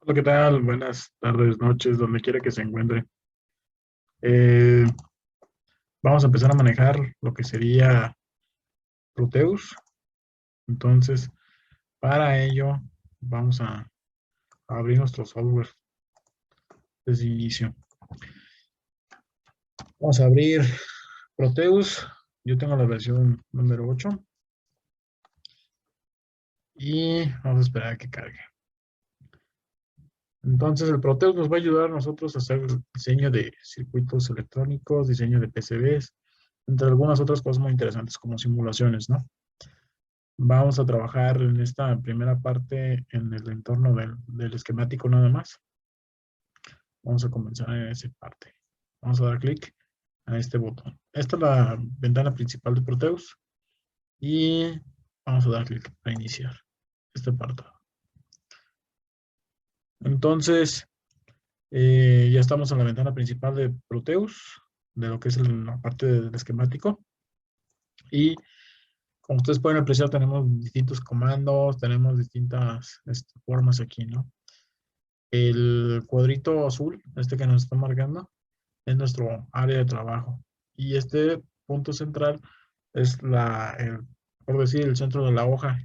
Hola, ¿qué tal? Buenas tardes, noches, donde quiera que se encuentre. Eh, Vamos a empezar a manejar lo que sería Proteus. Entonces, para ello, vamos a abrir nuestro software desde el inicio. Vamos a abrir Proteus. Yo tengo la versión número 8 y vamos a esperar a que cargue. Entonces, el Proteus nos va a ayudar a nosotros a hacer diseño de circuitos electrónicos, diseño de PCBs, entre algunas otras cosas muy interesantes como simulaciones, ¿no? Vamos a trabajar en esta primera parte en el entorno del esquemático nada más. Vamos a comenzar en esa parte. Vamos a dar clic a este botón. Esta es la ventana principal de Proteus y vamos a dar clic a iniciar este apartado. Entonces, ya estamos en la ventana principal de Proteus, de lo que es la parte del esquemático. Y como ustedes pueden apreciar, tenemos distintos comandos, tenemos distintas formas aquí, ¿no? El cuadrito azul, este que nos está marcando, es nuestro área de trabajo. Y este punto central es por decir, el centro de la hoja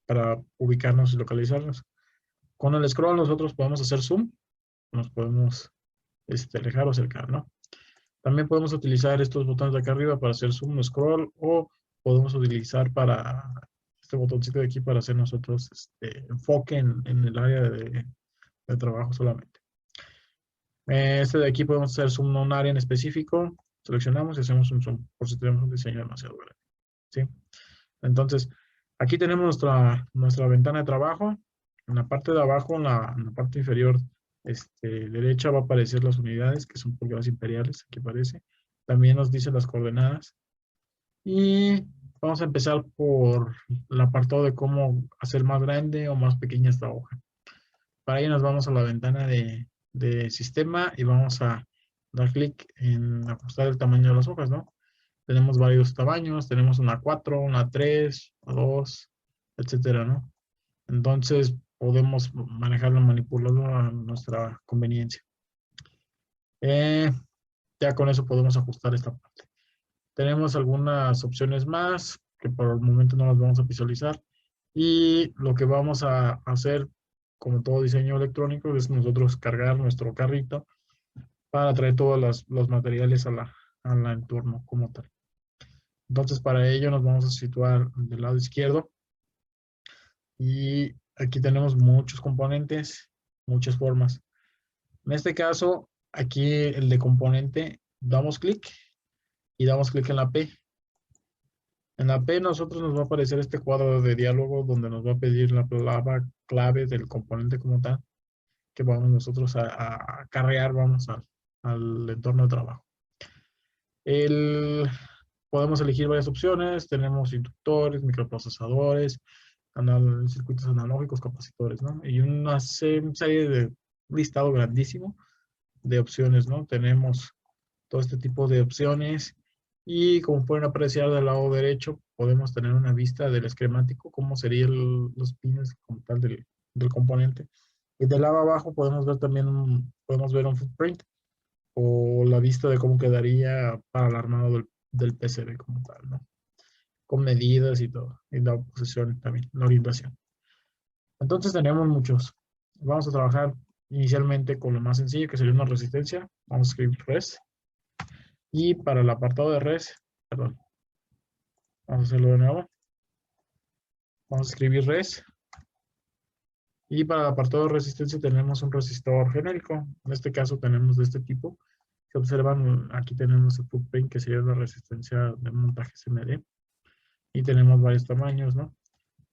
para ubicarnos y localizarnos. Con el scroll nosotros podemos hacer zoom, nos podemos alejar o acercar, ¿no? También podemos utilizar estos botones de acá arriba para hacer zoom, scroll, o podemos utilizar para este botoncito de aquí para hacer nosotros enfoque en el área de trabajo solamente. Este de aquí podemos hacer zoom a un área en específico. Seleccionamos y hacemos un zoom por si tenemos un diseño demasiado grande. ¿Sí? Entonces, aquí tenemos nuestra ventana de trabajo. En la parte de abajo, en la parte inferior derecha, va a aparecer las unidades, que son pulgadas imperiales. Aquí aparece. También nos dice las coordenadas. Y vamos a empezar por el apartado de cómo hacer más grande o más pequeña esta hoja. Para ello nos vamos a la ventana de sistema y vamos a dar clic en ajustar el tamaño de las hojas, ¿no? Tenemos varios tamaños, tenemos una 4, una 3, una 2, etcétera, ¿no? Entonces podemos manejarlo, manipularlo a nuestra conveniencia. Ya con eso podemos ajustar esta parte. Tenemos algunas opciones más que por el momento no las vamos a visualizar. Y lo que vamos a hacer, como todo diseño electrónico, es nosotros cargar nuestro carrito para traer todos los materiales a la entorno como tal. Entonces, para ello nos vamos a situar del lado izquierdo y aquí tenemos muchos componentes, muchas formas. En este caso, aquí el de componente, damos clic y damos clic en la P. En la P nosotros nos va a aparecer este cuadro de diálogo donde nos va a pedir la palabra clave del componente como tal, que vamos nosotros a carrear, vamos al entorno de trabajo. Podemos elegir varias opciones, tenemos inductores, microprocesadores, circuitos analógicos, capacitores, ¿no? Y una serie de un listado grandísimo de opciones, ¿no? Tenemos todo este tipo de opciones y como pueden apreciar del lado derecho, podemos tener una vista del esquemático, cómo serían los pines como tal del componente. Y del lado abajo podemos ver también podemos ver un footprint o la vista de cómo quedaría para el armado del PCB como tal, ¿no? Con medidas y todo, y la posición también, la orientación. Entonces tenemos muchos. Vamos a trabajar inicialmente con lo más sencillo, que sería una resistencia. Vamos a escribir res. Y para el apartado de res, perdón, vamos a hacerlo de nuevo. Vamos a escribir res. Y para el apartado de resistencia tenemos un resistor genérico. En este caso tenemos de este tipo. Si observan, aquí tenemos el footprint, que sería la resistencia de montaje CMD. Y tenemos varios tamaños, ¿no?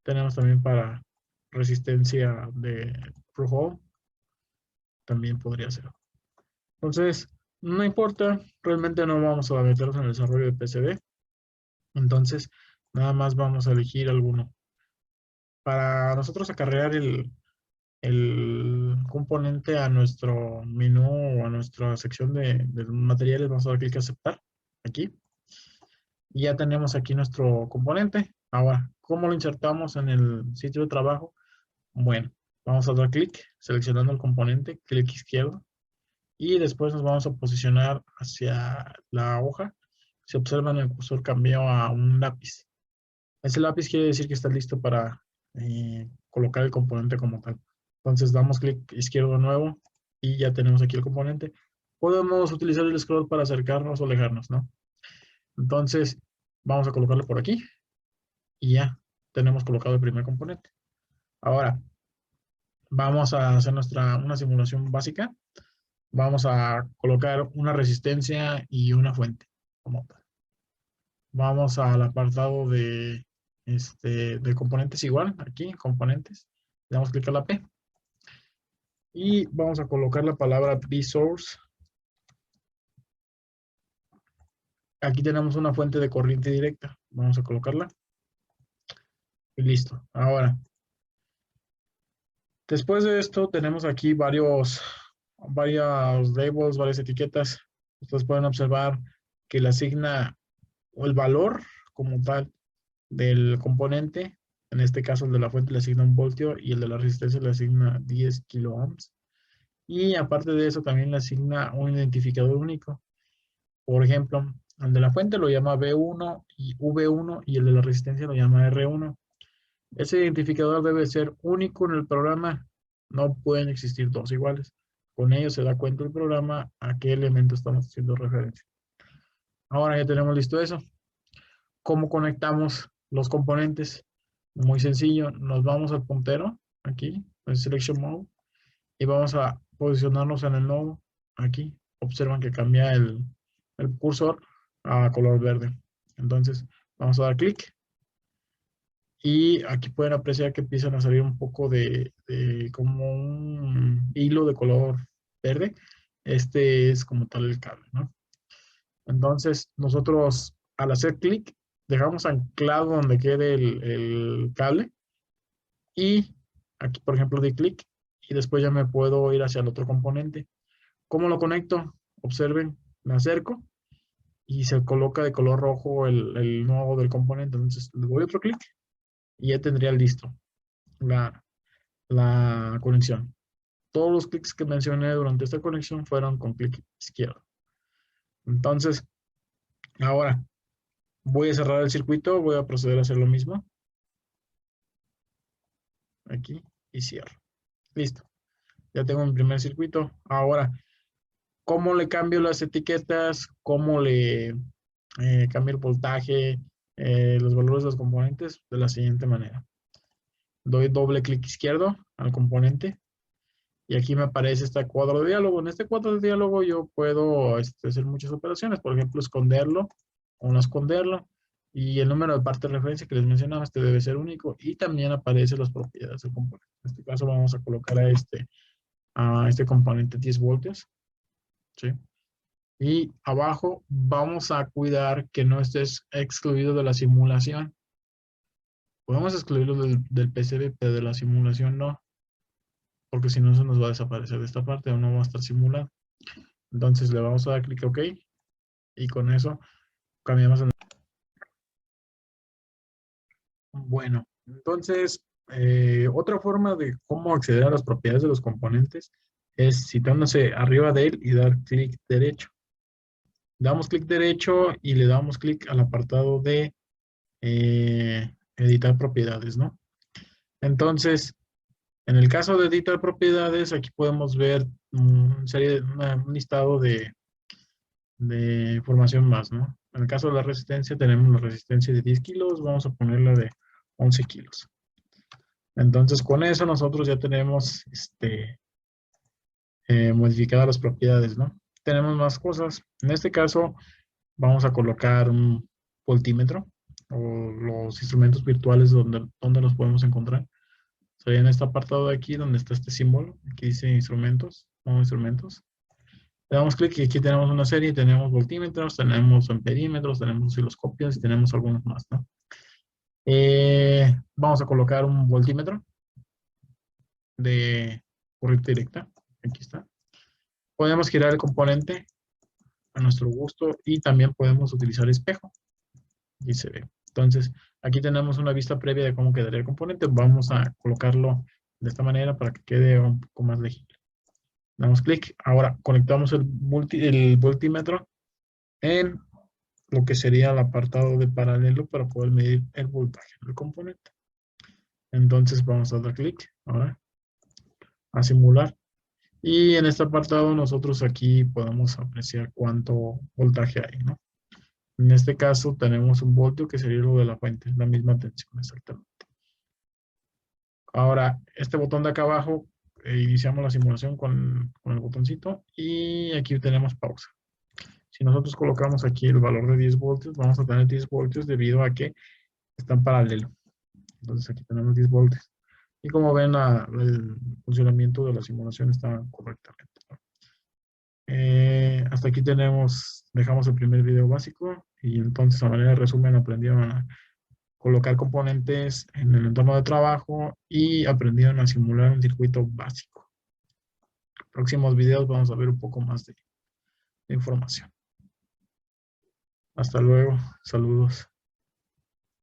Tenemos también para resistencia de through hole, también podría ser. Entonces, no importa, realmente no vamos a meternos en el desarrollo de PCB. Entonces, nada más vamos a elegir alguno. Para nosotros acarrear el componente a nuestro menú o a nuestra sección de materiales, vamos a dar clic a aceptar aquí. Y ya tenemos aquí nuestro componente. Ahora, ¿cómo lo insertamos en el sitio de trabajo? Bueno, Vamos a dar clic, seleccionando el componente, clic izquierdo. Y después nos vamos a posicionar hacia la hoja. Si observan, el cursor cambió a un lápiz. Ese lápiz quiere decir que está listo para colocar el componente como tal. Entonces damos clic izquierdo de nuevo y ya tenemos aquí el componente. Podemos utilizar el scroll para acercarnos o alejarnos, ¿no? Entonces vamos a colocarlo por aquí y ya tenemos colocado el primer componente. Ahora vamos a hacer una simulación básica. Vamos a colocar una resistencia y una fuente como tal. Vamos al apartado de componentes igual, aquí, componentes. Le damos clic a la P. Y vamos a colocar la palabra vSource. Aquí tenemos una fuente de corriente directa. Vamos a colocarla. Y listo. Ahora, después de esto, tenemos aquí varios labels, varias etiquetas. Ustedes pueden observar que le asigna el valor como tal del componente. En este caso, el de la fuente le asigna 1 voltio y el de la resistencia le asigna 10 kiloohms. Y aparte de eso, también le asigna un identificador único. Por ejemplo, el de la fuente lo llama B1 y V1 y el de la resistencia lo llama R1. Ese identificador debe ser único en el programa. No pueden existir dos iguales. Con ello se da cuenta el programa a qué elemento estamos haciendo referencia. Ahora ya tenemos listo eso. ¿Cómo conectamos los componentes? Muy sencillo. Nos vamos al puntero, aquí, en Selection Mode, y vamos a posicionarnos en el nodo, aquí. Observan que cambia el cursor a color verde. Entonces, vamos a dar clic. Y aquí pueden apreciar que empiezan a salir un poco de como un hilo de color verde. Este es como tal el cable, ¿no? Entonces, nosotros al hacer clic, dejamos anclado donde quede el cable. Y aquí, por ejemplo, di clic y después ya me puedo ir hacia el otro componente. ¿Cómo lo conecto? Observen, me acerco y se coloca de color rojo el nodo del componente. Entonces, le doy otro clic y ya tendría listo la conexión. Todos los clics que mencioné durante esta conexión fueron con clic izquierdo. Entonces, ahora voy a cerrar el circuito, voy a proceder a hacer lo mismo. Aquí y cierro. Listo. Ya tengo mi primer circuito. Ahora, ¿cómo le cambio las etiquetas? ¿Cómo le cambio el voltaje? Los valores de los componentes de la siguiente manera. Doy doble clic izquierdo al componente y aquí me aparece este cuadro de diálogo. En este cuadro de diálogo yo puedo hacer muchas operaciones, por ejemplo, esconderlo o no esconderlo. Y el número de parte de referencia que les mencionaba, este debe ser único. Y también aparecen las propiedades del componente. En este caso vamos a colocar a este componente 10 voltios. ¿Sí? Y abajo vamos a cuidar que no estés excluido de la simulación. Podemos excluirlo del PCB, pero de la simulación no. Porque si no, se nos va a desaparecer de esta parte o no va a estar simulado. Entonces le vamos a dar clic OK. Y con eso cambiamos. Bueno, entonces, otra forma de cómo acceder a las propiedades de los componentes es citándose arriba de él y dar clic derecho. Damos clic derecho y le damos clic al apartado de editar propiedades, ¿no? Entonces, en el caso de editar propiedades, aquí podemos ver un listado de información más, ¿no? En el caso de la resistencia, tenemos la resistencia de 10 kilos, vamos a ponerla de 11 kilos. Entonces, con eso nosotros ya tenemos modificadas las propiedades, ¿no? Tenemos más cosas. En este caso, vamos a colocar un voltímetro o los instrumentos virtuales donde los podemos encontrar. Sería en este apartado de aquí donde está este símbolo. Aquí dice instrumentos, nuevos instrumentos. Le damos clic y aquí tenemos una serie. Tenemos voltímetros, tenemos amperímetros, tenemos osciloscopios y tenemos algunos más, ¿no? Vamos a colocar un voltímetro de corriente directa. Aquí está. Podemos girar el componente a nuestro gusto y también podemos utilizar espejo. Y se ve. Entonces, aquí tenemos una vista previa de cómo quedaría el componente. Vamos a colocarlo de esta manera para que quede un poco más legible. Damos clic. Ahora conectamos el voltímetro en lo que sería el apartado de paralelo para poder medir el voltaje del componente. Entonces vamos a dar clic ahora a simular. Y en este apartado nosotros aquí podemos apreciar cuánto voltaje hay, ¿no? En este caso tenemos un voltio que sería lo de la fuente, la misma tensión exactamente. Ahora, este botón de acá abajo, iniciamos la simulación con el botoncito y aquí tenemos pausa. Si nosotros colocamos aquí el valor de 10 voltios, vamos a tener 10 voltios debido a que está en paralelo. Entonces aquí tenemos 10 voltios. Y como ven, el funcionamiento de la simulación está correctamente. Hasta aquí dejamos el primer video básico y entonces a manera de resumen aprendieron a colocar componentes en el entorno de trabajo y aprendieron a simular un circuito básico. En los próximos videos vamos a ver un poco más de información. Hasta luego, saludos.